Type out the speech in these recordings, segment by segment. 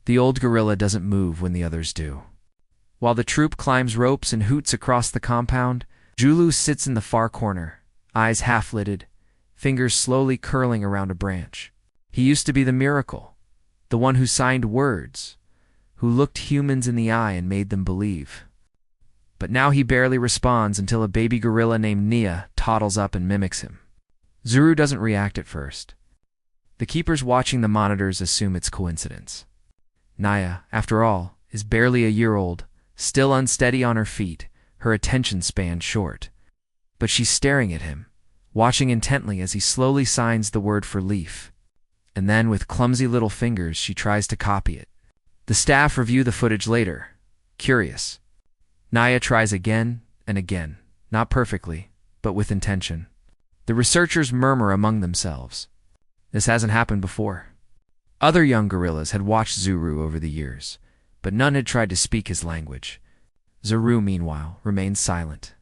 The old gorilla doesn't move when the others do. While the troop climbs ropes and hoots across the compound, Zulu sits in the far corner, eyes half-lidded, fingers slowly curling around a branch. He used to be the miracle, the one who signed words, who looked humans in the eye and made them believe. But now he barely responds until a baby gorilla named Nia toddles up and mimics him. Zuru doesn't react at first. The keepers watching the monitors assume it's coincidence. Nia, after all, is barely a year old, still unsteady on her feet, her attention span short. But she's staring at him, watching intently as he slowly signs the word for leaf. And then, with clumsy little fingers, she tries to copy it. The staff review the footage later, curious. Nia tries again and again, not perfectly, but with intention. The researchers murmur among themselves. This hasn't happened before. Other young gorillas had watched Zuru over the years, but none had tried to speak his language. Zuru, meanwhile, remains silent.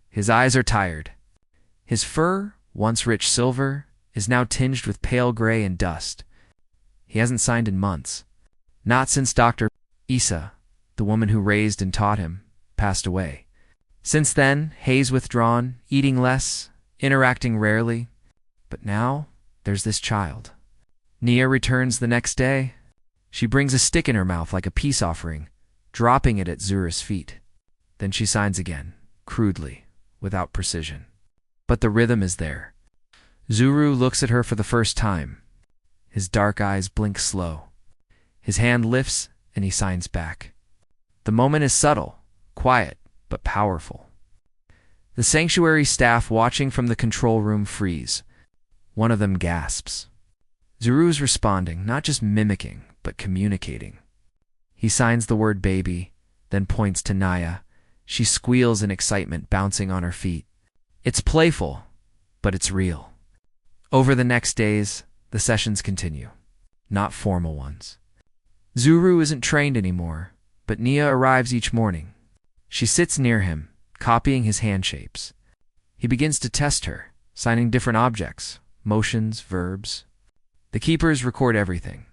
His eyes are tired. His fur, once rich silver, is now tinged with pale gray and dust. He hasn't signed in months. Not since Dr. Isa, the woman who raised and taught him, passed away. Since then, Hay's withdrawn, eating less, interacting rarely. But now, there's this child. Nia returns the next day. She brings a stick in her mouth like a peace offering, dropping it at Zuru's feet. Then she signs again, crudely, without precision. But the rhythm is there. Zuru looks at her for the first time. His dark eyes blink slow. His hand lifts, and he signs back. The moment is subtle, quiet, but powerful. The sanctuary staff watching from the control room freeze. One of them gasps. Zuru's responding, not just mimicking, but communicating. He signs the word baby, then points to Nia. She squeals in excitement, bouncing on her feet. It's playful, but it's real. Over the next days, the sessions continue, not formal ones. Zuru isn't trained anymore, but Nia arrives each morning. She sits near him, copying his hand shapes. He begins to test her, signing different objects, motions, verbs. The keepers record everything.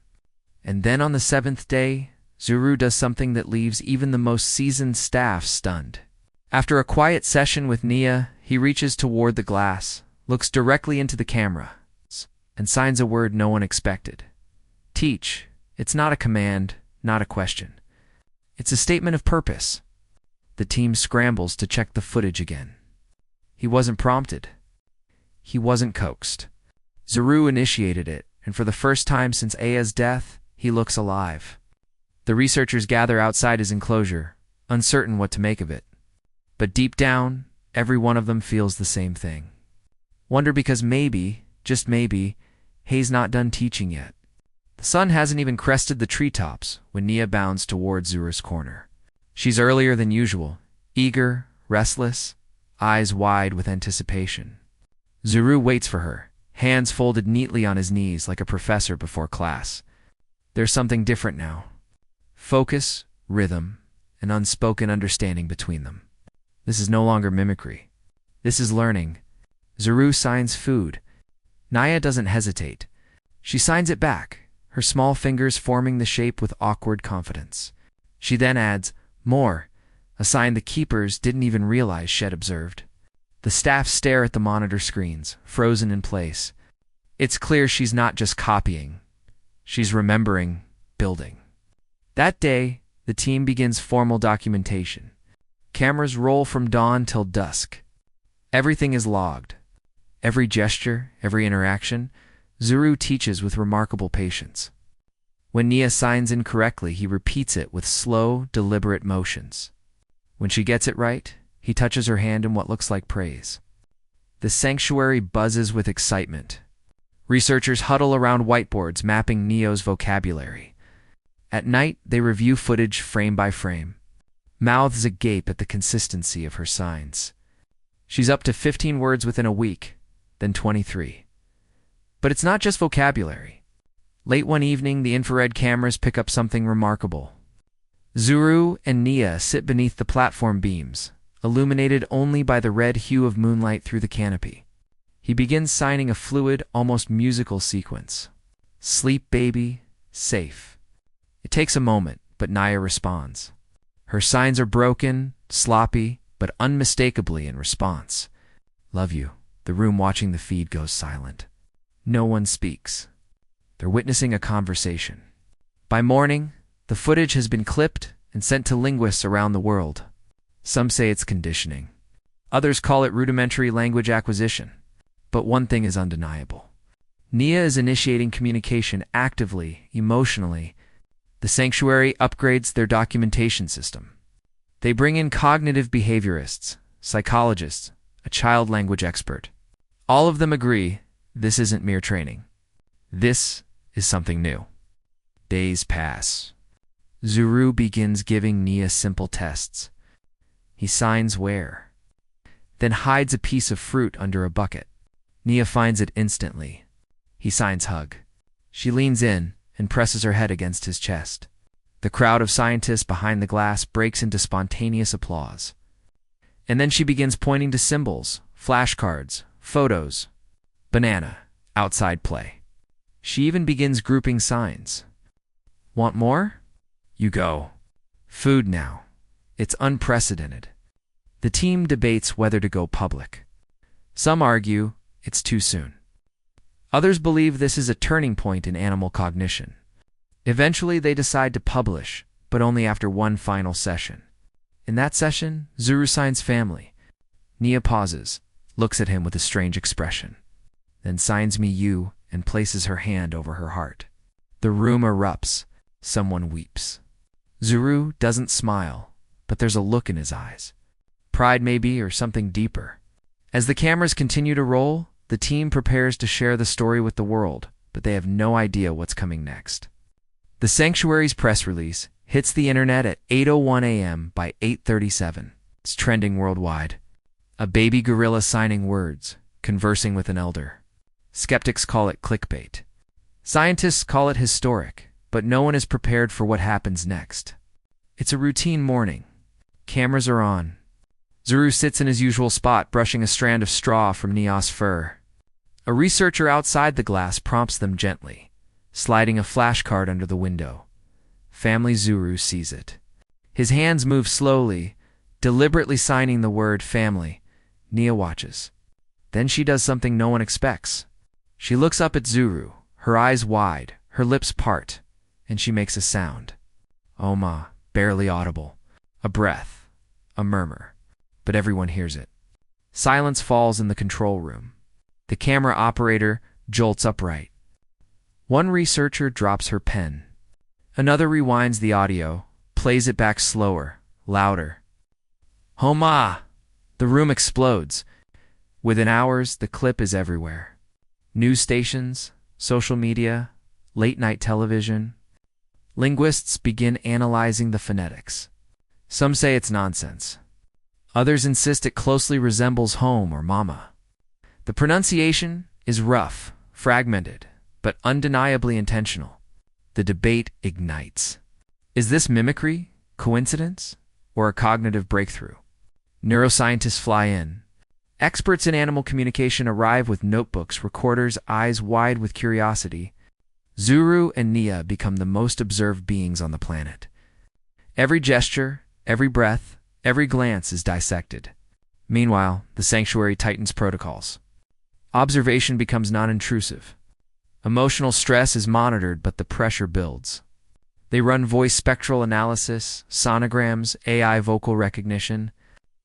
And then on the 7th day, Zuru does something that leaves even the most seasoned staff stunned. After a quiet session with Nia, he reaches toward the glass, looks directly into the camera, and signs a word no one expected. Teach. It's not a command, not a question. It's a statement of purpose. The team scrambles to check the footage again. He wasn't prompted. He wasn't coaxed. Zuru initiated it, and for the first time since Aya's death, he looks alive. The researchers gather outside his enclosure, uncertain what to make of it. But deep down, every one of them feels the same thing. Wonder because maybe, just maybe, Hay's not done teaching yet. The sun hasn't even crested the treetops when Nia bounds toward Zuru's corner. She's earlier than usual, eager, restless, eyes wide with anticipation. Zuru waits for her, hands folded neatly on his knees like a professor before class. There's something different now. Focus, rhythm, and unspoken understanding between them. This is no longer mimicry. This is learning. Zuru signs food. Nia doesn't hesitate. She signs it back, her small fingers forming the shape with awkward confidence. She then adds, more, a sign the keepers didn't even realize Shed observed. The staff stare at the monitor screens, frozen in place. It's clear she's not just copying. She's remembering, building. That day, the team begins formal documentation. Cameras roll from dawn till dusk. Everything is logged. Every gesture, every interaction, Zuru teaches with remarkable patience. When Nia signs incorrectly, he repeats it with slow, deliberate motions. When she gets it right, he touches her hand in what looks like praise. The sanctuary buzzes with excitement. Researchers huddle around whiteboards mapping Nia's vocabulary. At night, they review footage frame by frame. Mouths agape at the consistency of her signs. She's up to 15 words within a week, then 23. But it's not just vocabulary. Late one evening, the infrared cameras pick up something remarkable. Zuru and Nia sit beneath the platform beams, illuminated only by the red hue of moonlight through the canopy. He begins signing a fluid, almost musical sequence. Sleep, baby, safe. It takes a moment, but Naya responds. Her signs are broken, sloppy, but unmistakably in response. Love you. The room watching the feed goes silent. No one speaks. They're witnessing a conversation. By morning, the footage has been clipped and sent to linguists around the world. Some say it's conditioning. Others call it rudimentary language acquisition. But one thing is undeniable. Nia is initiating communication actively, emotionally. The sanctuary upgrades their documentation system. They bring in cognitive behaviorists, psychologists, a child language expert. All of them agree this isn't mere training. This is something new. Days pass. Zuru begins giving Nia simple tests. He signs where, then hides a piece of fruit under a bucket. Nia finds it instantly. He signs hug. She leans in and presses her head against his chest. The crowd of scientists behind the glass breaks into spontaneous applause. And then she begins pointing to symbols, flashcards, photos. Banana, outside play. She even begins grouping signs. Want more? You go. Food now. It's unprecedented. The team debates whether to go public. Some argue it's too soon. Others believe this is a turning point in animal cognition. Eventually, they decide to publish, but only after one final session. In that session, Zuru signs family. Nia pauses, looks at him with a strange expression, then signs me you and places her hand over her heart. The room erupts. Someone weeps. Zuru doesn't smile, but there's a look in his eyes. Pride maybe, or something deeper. As the cameras continue to roll, the team prepares to share the story with the world, but they have no idea what's coming next. The sanctuary's press release hits the internet at 8:01 a.m. by 8:37. It's trending worldwide. A baby gorilla signing words, conversing with an elder. Skeptics call it clickbait. Scientists call it historic, but no one is prepared for what happens next. It's a routine morning. Cameras are on. Zuru sits in his usual spot, brushing a strand of straw from Nia's fur. A researcher outside the glass prompts them gently, sliding a flashcard under the window. Family Zuru sees it. His hands move slowly, deliberately signing the word family. Nia watches. Then she does something no one expects. She looks up at Zuru, her eyes wide, her lips part, and she makes a sound. Oma, barely audible. A breath, a murmur, but everyone hears it. Silence falls in the control room. The camera operator jolts upright. One researcher drops her pen. Another rewinds the audio, plays it back slower, louder. Homa! The room explodes. Within hours, the clip is everywhere. News stations, social media, late-night television. Linguists begin analyzing the phonetics. Some say it's nonsense. Others insist it closely resembles home or mama. The pronunciation is rough, fragmented, but undeniably intentional. The debate ignites. Is this mimicry, coincidence, or a cognitive breakthrough? Neuroscientists fly in. Experts in animal communication arrive with notebooks, recorders, eyes wide with curiosity. Zuru and Nia become the most observed beings on the planet. Every gesture, every breath, every glance is dissected. Meanwhile, the sanctuary tightens protocols. Observation becomes non-intrusive. Emotional stress is monitored, but the pressure builds. They run voice spectral analysis, sonograms, AI vocal recognition.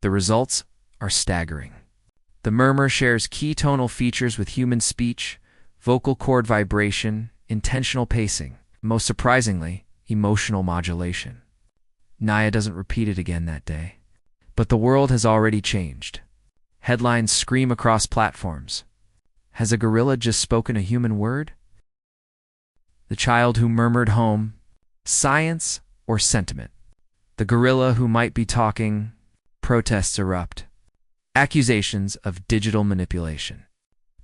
The results are staggering. The murmur shares key tonal features with human speech, vocal cord vibration, intentional pacing, most surprisingly, emotional modulation. Nia doesn't repeat it again that day. But the world has already changed. Headlines scream across platforms. Has a gorilla just spoken a human word? The child who murmured home, science or sentiment? The gorilla who might be talking, protests erupt. Accusations of digital manipulation.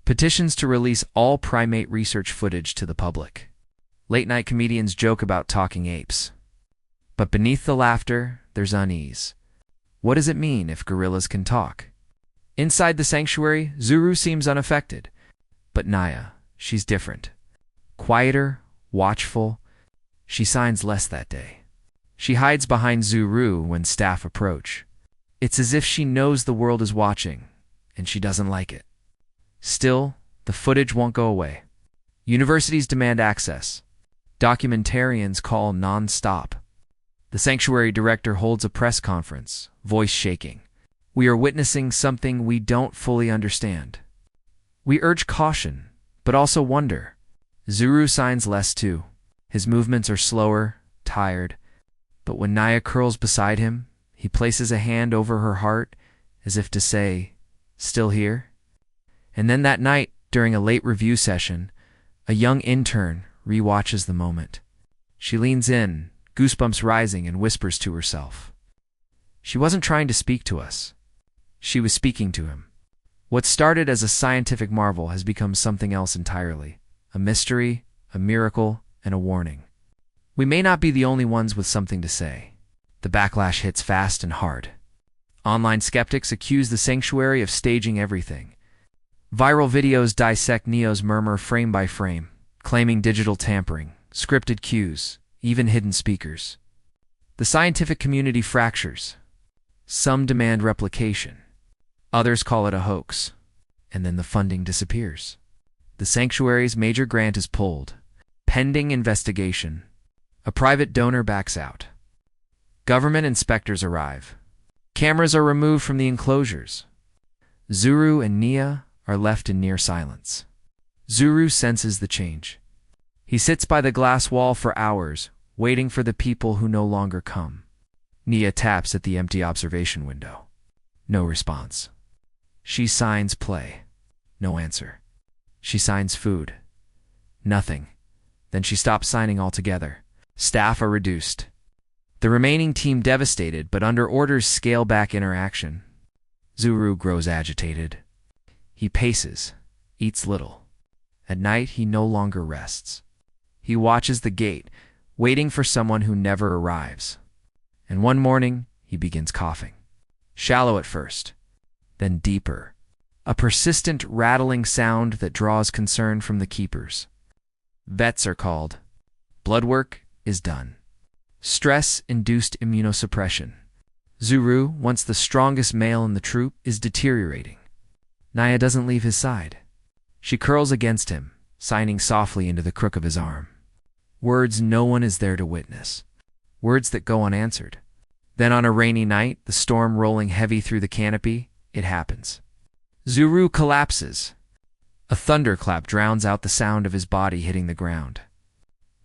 Petitions to release all primate research footage to the public. Late-night comedians joke about talking apes. But beneath the laughter, there's unease. What does it mean if gorillas can talk? Inside the sanctuary, Zuru seems unaffected. But Nia, she's different. Quieter, watchful. She signs less that day. She hides behind Zuru when staff approach. It's as if she knows the world is watching, and she doesn't like it. Still, the footage won't go away. Universities demand access. Documentarians call non-stop. The sanctuary director holds a press conference, voice shaking. We are witnessing something we don't fully understand. We urge caution, but also wonder. Zuru signs less too. His movements are slower, tired, but when Naya curls beside him, he places a hand over her heart as if to say, "Still here?" And then that night, during a late review session, a young intern rewatches the moment. She leans in, goosebumps rising, and whispers to herself. She wasn't trying to speak to us. She was speaking to him. What started as a scientific marvel has become something else entirely. A mystery, a miracle, and a warning. We may not be the only ones with something to say. The backlash hits fast and hard. Online skeptics accuse the sanctuary of staging everything. Viral videos dissect Neo's murmur frame by frame, claiming digital tampering, scripted cues, even hidden speakers. The scientific community fractures. Some demand replication. Others call it a hoax. And then the funding disappears. The sanctuary's major grant is pulled. Pending investigation. A private donor backs out. Government inspectors arrive. Cameras are removed from the enclosures. Zuru and Nia are left in near silence. Zuru senses the change. He sits by the glass wall for hours, waiting for the people who no longer come. Nia taps at the empty observation window. No response. She signs play. No answer. She signs food. Nothing. Then she stops signing altogether. Staff are reduced. The remaining team devastated, but under orders scale back interaction. Zuru grows agitated. He paces, eats little. At night, he no longer rests. He watches the gate, waiting for someone who never arrives. And one morning, he begins coughing. Shallow at first, then deeper. A persistent rattling sound that draws concern from the keepers. Vets are called. Blood work is done. Stress-induced immunosuppression. Zuru, once the strongest male in the troop, is deteriorating. Naya doesn't leave his side. She curls against him, signing softly into the crook of his arm. Words no one is there to witness. Words that go unanswered. Then on a rainy night, the storm rolling heavy through the canopy, it happens. Zuru collapses. A thunderclap drowns out the sound of his body hitting the ground.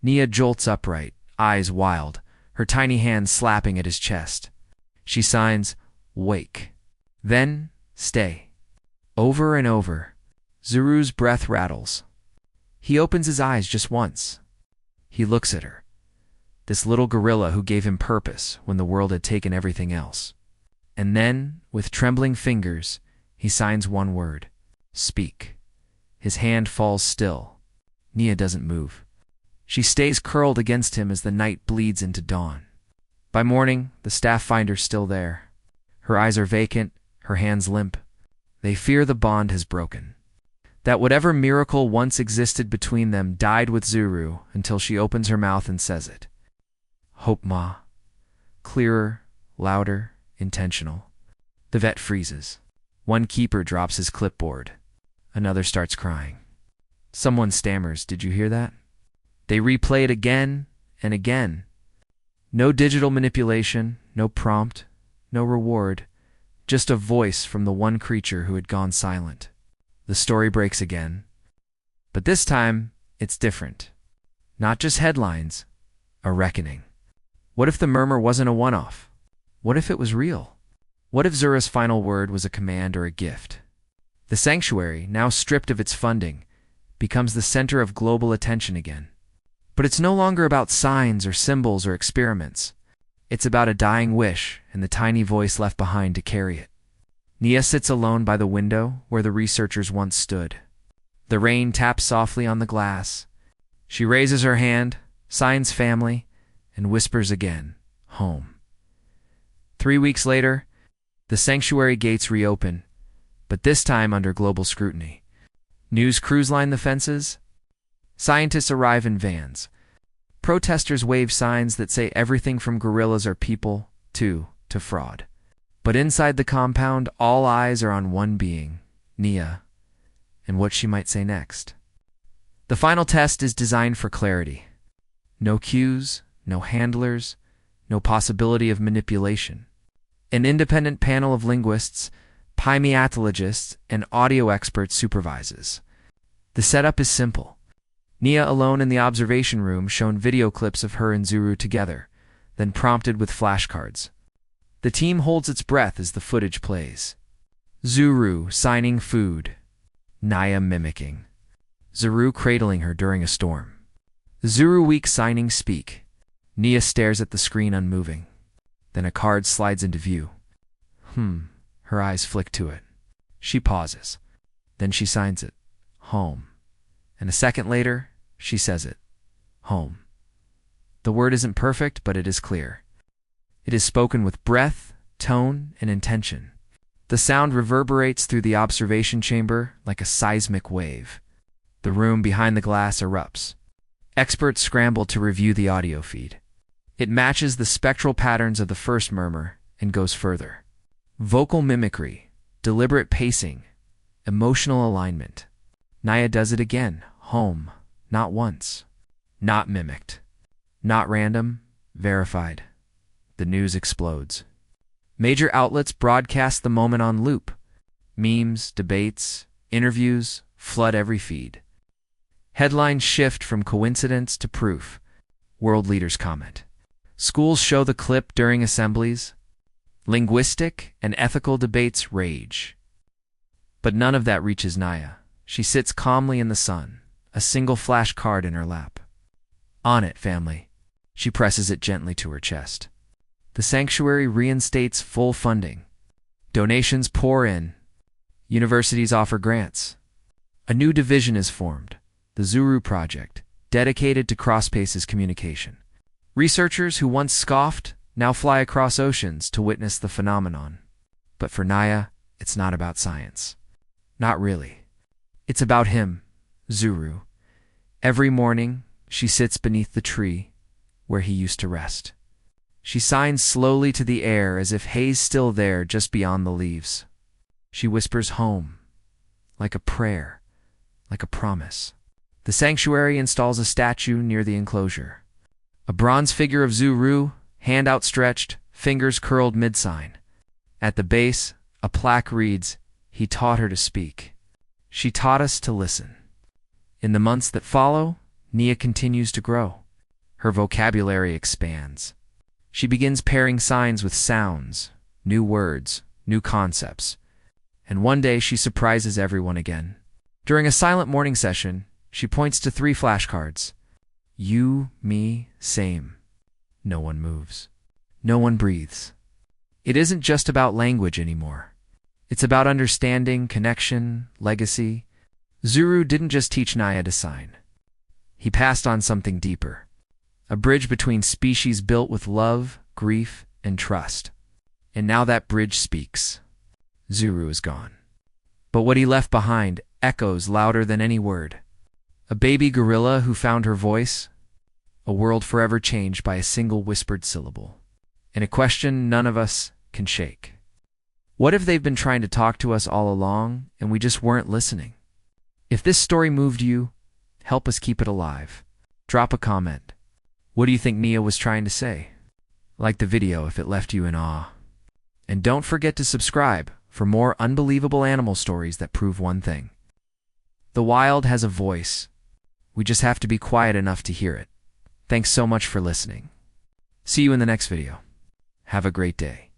Nia jolts upright, eyes wild, her tiny hands slapping at his chest. She signs, "Wake." Then, "Stay." Over and over. Zuru's breath rattles. He opens his eyes just once. He looks at her. This little gorilla who gave him purpose when the world had taken everything else. And then, with trembling fingers, he signs one word. "Speak." His hand falls still. Nia doesn't move. She stays curled against him as the night bleeds into dawn. By morning, the staff find her still there. Her eyes are vacant, her hands limp. They fear the bond has broken. That whatever miracle once existed between them died with Zuru until she opens her mouth and says it. "Hope, Ma." Clearer, louder, intentional. The vet freezes. One keeper drops his clipboard. Another starts crying. Someone stammers, "Did you hear that?" They replay it again and again. No digital manipulation, no prompt, no reward, just a voice from the one creature who had gone silent. The story breaks again. But this time, it's different. Not just headlines, a reckoning. What if the murmur wasn't a one-off? What if it was real? What if Zura's final word was a command or a gift? The sanctuary, now stripped of its funding, becomes the center of global attention again. But it's no longer about signs or symbols or experiments. It's about a dying wish and the tiny voice left behind to carry it. Nia sits alone by the window where the researchers once stood. The rain taps softly on the glass. She raises her hand, signs family, and whispers again, "Home." 3 weeks later, the sanctuary gates reopen, but this time under global scrutiny. News crews line the fences. Scientists arrive in vans. Protesters wave signs that say everything from gorillas are people to fraud. But inside the compound, all eyes are on one being, Nia, and what she might say next. The final test is designed for clarity. No cues, no handlers, no possibility of manipulation. An independent panel of linguists, pymiatologists, and audio experts supervises. The setup is simple. Nia alone in the observation room shown video clips of her and Zuru together, then prompted with flashcards. The team holds its breath as the footage plays. Zuru signing food. Nia mimicking. Zuru cradling her during a storm. Zuru weak signing speak. Nia stares at the screen unmoving. Then a card slides into view. Her eyes flick to it. She pauses. Then she signs it. Home. And a second later, she says it. Home. The word isn't perfect, but it is clear. It is spoken with breath, tone, and intention. The sound reverberates through the observation chamber like a seismic wave. The room behind the glass erupts. Experts scramble to review the audio feed. It matches the spectral patterns of the first murmur and goes further. Vocal mimicry, deliberate pacing, emotional alignment. Nia does it again. Home. Not once. Not mimicked. Not random. Verified. The news explodes. Major outlets broadcast the moment on loop. Memes, debates, interviews flood every feed. Headlines shift from coincidence to proof. World leaders comment. Schools show the clip during assemblies. Linguistic and ethical debates rage. But none of that reaches Nia. She sits calmly in the sun, a single flash card in her lap. On it, family. She presses it gently to her chest. The sanctuary reinstates full funding. Donations pour in. Universities offer grants. A new division is formed, the Zuru Project, dedicated to cross-spaces communication. Researchers who once scoffed now fly across oceans to witness the phenomenon. But for Nia, it's not about science. Not really. It's about him, Zuru. Every morning, she sits beneath the tree where he used to rest. She signs slowly to the air as if haze still there just beyond the leaves. She whispers home, like a prayer, like a promise. The sanctuary installs a statue near the enclosure. A bronze figure of Zuru, hand outstretched, fingers curled mid-sign. At the base, a plaque reads, "He taught her to speak. She taught us to listen." In the months that follow, Nia continues to grow. Her vocabulary expands. She begins pairing signs with sounds, new words, new concepts. And one day she surprises everyone again. During a silent morning session, she points to 3 flashcards. You, me, same. No one moves. No one breathes. It isn't just about language anymore. It's about understanding, connection, legacy. Zuru didn't just teach Nia to sign. He passed on something deeper. A bridge between species built with love, grief, and trust. And now that bridge speaks. Zuru is gone. But what he left behind echoes louder than any word. A baby gorilla who found her voice. A world forever changed by a single whispered syllable. And a question none of us can shake. What if they've been trying to talk to us all along and we just weren't listening? If this story moved you, help us keep it alive. Drop a comment. What do you think Nia was trying to say? Like the video if it left you in awe. And don't forget to subscribe for more unbelievable animal stories that prove one thing. The wild has a voice. We just have to be quiet enough to hear it. Thanks so much for listening. See you in the next video. Have a great day.